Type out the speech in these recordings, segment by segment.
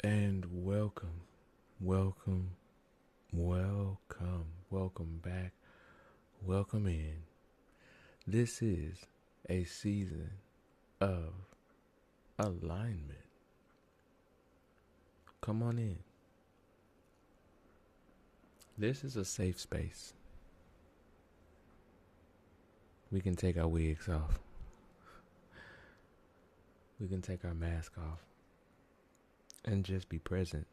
And welcome, welcome back, welcome in. This is a season of alignment. Come on in. This is a safe space. We can take our wigs off. We can take our mask off and just be present.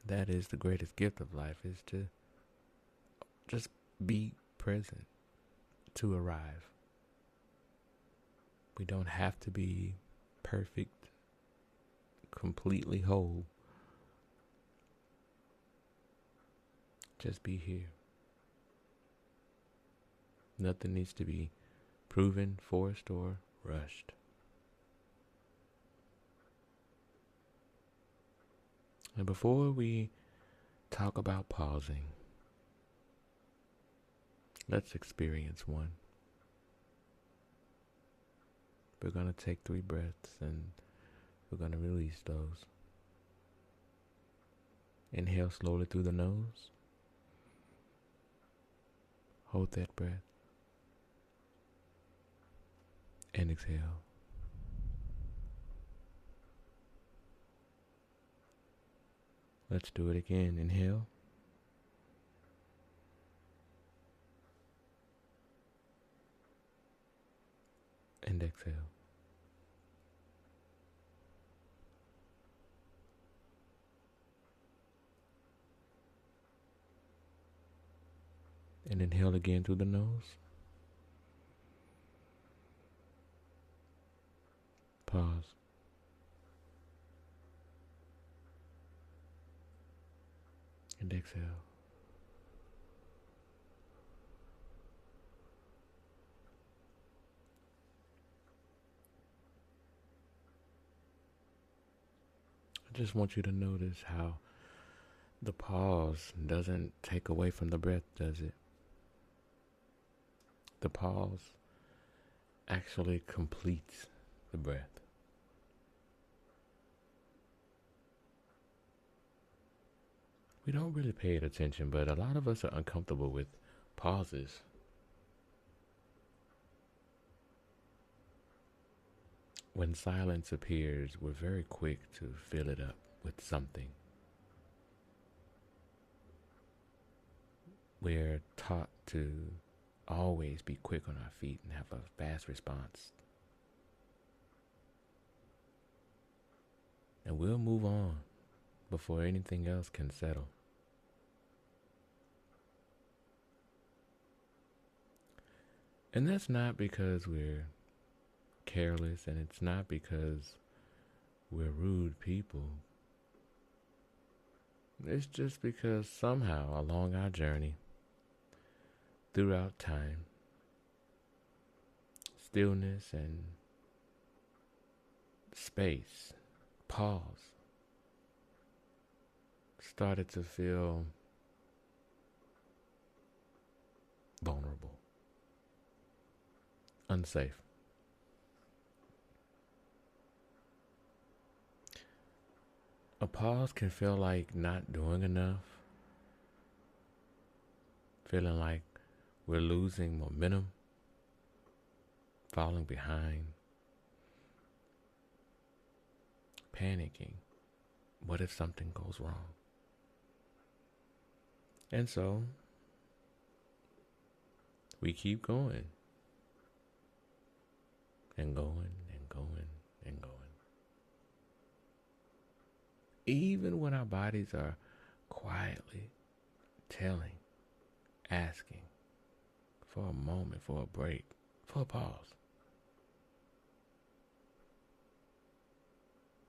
That is the greatest gift of life, is to just be present, to arrive. We don't have to be perfect, completely whole. Just be here. Nothing needs to be proven, forced, or rushed. And before we talk about pausing, let's experience one. We're going to take 3 breaths and we're going to release those. Inhale slowly through the nose. Hold that breath. And exhale. Let's do it again. Inhale. And exhale. And inhale again through the nose. Pause. And exhale. I just want you to notice how the pause doesn't take away from the breath, does it? The pause actually completes the breath. We don't really pay it attention, but a lot of us are uncomfortable with pauses. When silence appears, we're very quick to fill it up with something. We're taught to always be quick on our feet and have a fast response. And we'll move on before anything else can settle. And that's not because we're careless, and it's not because we're rude people. It's just because somehow along our journey, throughout time, stillness and space, pause, started to feel vulnerable, unsafe. A pause can feel like not doing enough, feeling like we're losing momentum, falling behind, panicking. What if something goes wrong? And so, we keep going, and going, and going, and going. Even when our bodies are quietly telling, asking for a moment, for a break, for a pause,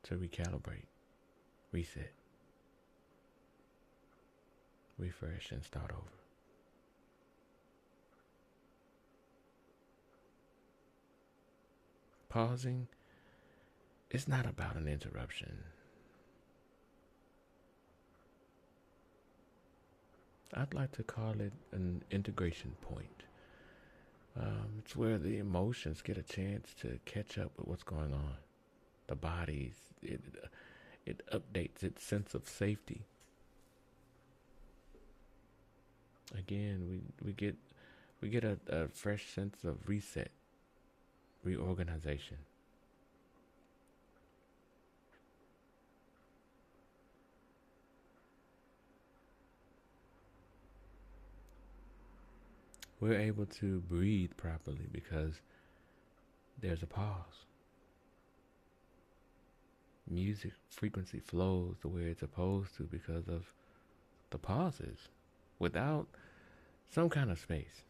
to recalibrate, reset, refresh, and start over. Pausing is not about an interruption. I'd like to call it an integration point. It's where the emotions get a chance to catch up with what's going on. The body, it updates its sense of safety. Again, we get a fresh sense of reset, reorganization. We're able to breathe properly because there's a pause. Music frequency flows the way it's supposed to because of the pauses. Without some kind of space,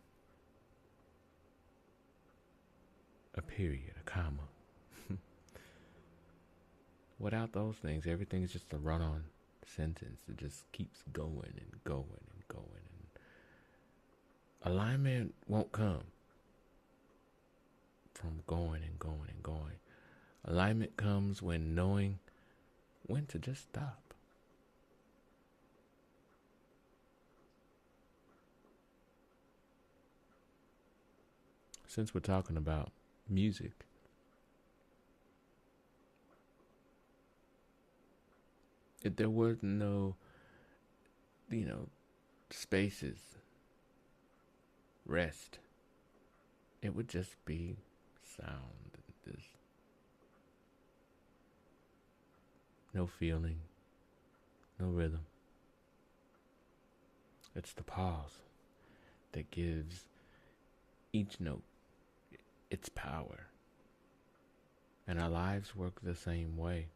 a period, a comma. Without those things, everything is just a run-on sentence. It just keeps going and going and going. And alignment won't come from going and going and going. Alignment comes when knowing when to just stop. Since we're talking about music, if there was no, spaces, rest, it would just be sound. There's no feeling, no rhythm. It's the pause that gives each note its power. And our lives work the same way.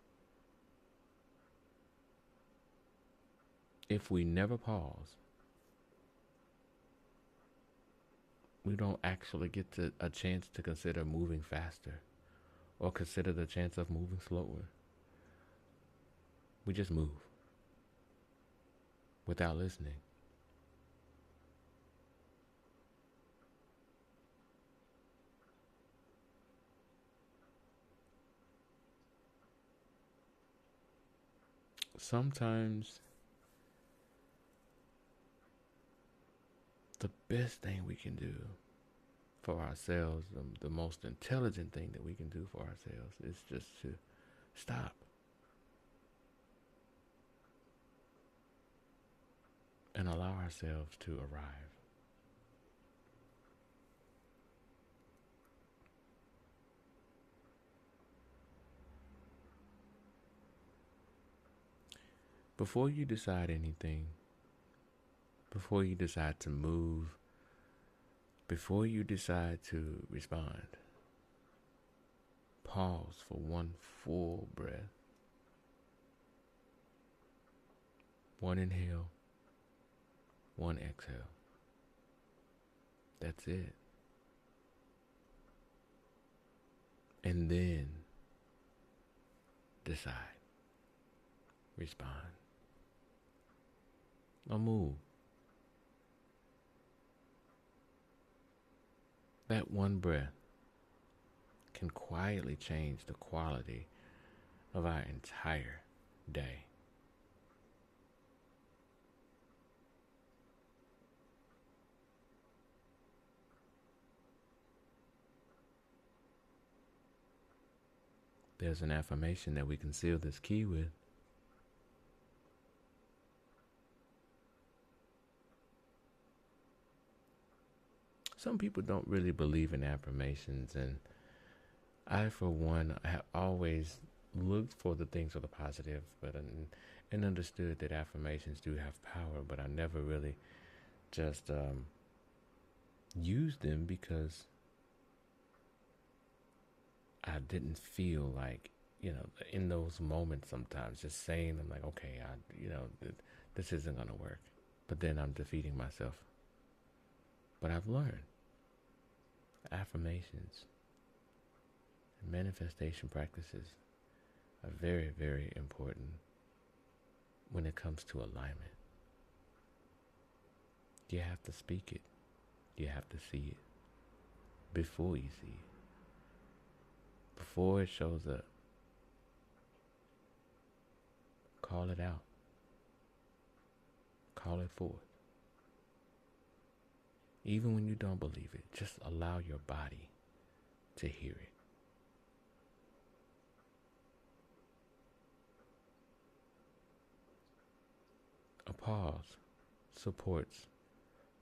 If we never pause, we don't actually get a chance to consider moving faster or consider the chance of moving slower. We just move without listening. Sometimes the best thing we can do for ourselves, the most intelligent thing that we can do for ourselves is just to stop. And allow ourselves to arrive. Before you decide anything, before you decide to move, before you decide to respond, pause for one full breath. One inhale, one exhale. That's it. And then decide. Respond. Or move. That one breath can quietly change the quality of our entire day. There's an affirmation that we can seal this key with. Some people don't really believe in affirmations, and I, for one, have always looked for the things of the positive, and understood that affirmations do have power, but I never really just used them because I didn't feel like, in those moments sometimes just saying them like, okay, this isn't going to work. But then I'm defeating myself. But I've learned affirmations and manifestation practices are very, very important when it comes to alignment. You have to speak it. You have to see it before you see it. Before it shows up. Call it out. Call it forth. Even when you don't believe it, just allow your body to hear it. pause supports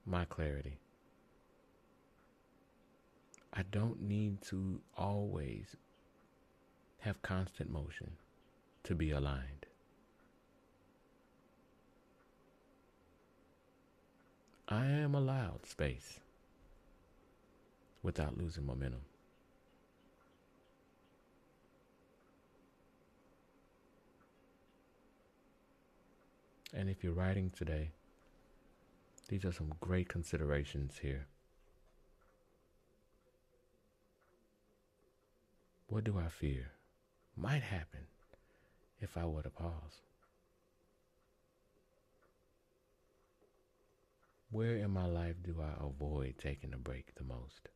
my clarity. I don't need to always have constant motion to be aligned. I am allowed space without losing momentum. And if you're writing today, these are some great considerations here. What do I fear might happen if I were to pause? Where in my life do I avoid taking a break the most?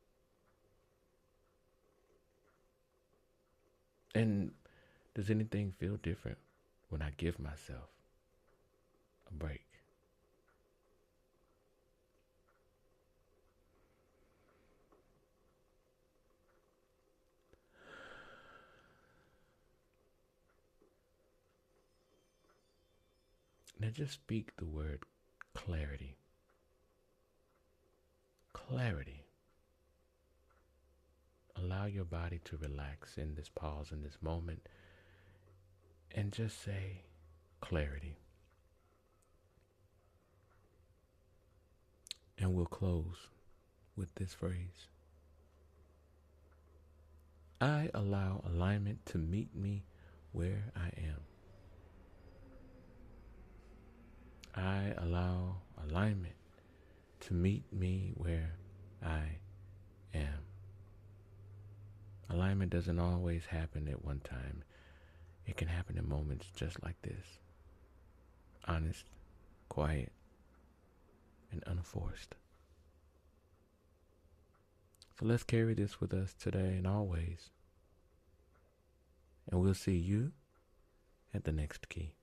And does anything feel different when I give myself a break? Now just speak the word clarity. Clarity. Allow your body to relax in this pause, in this moment, and just say clarity. And we'll close with this phrase. I allow alignment to meet me where I am. I allow alignment to meet me where I am. Alignment doesn't always happen at one time. It can happen in moments just like this. Honest, quiet, and unforced. So let's carry this with us today and always. And we'll see you at the next key.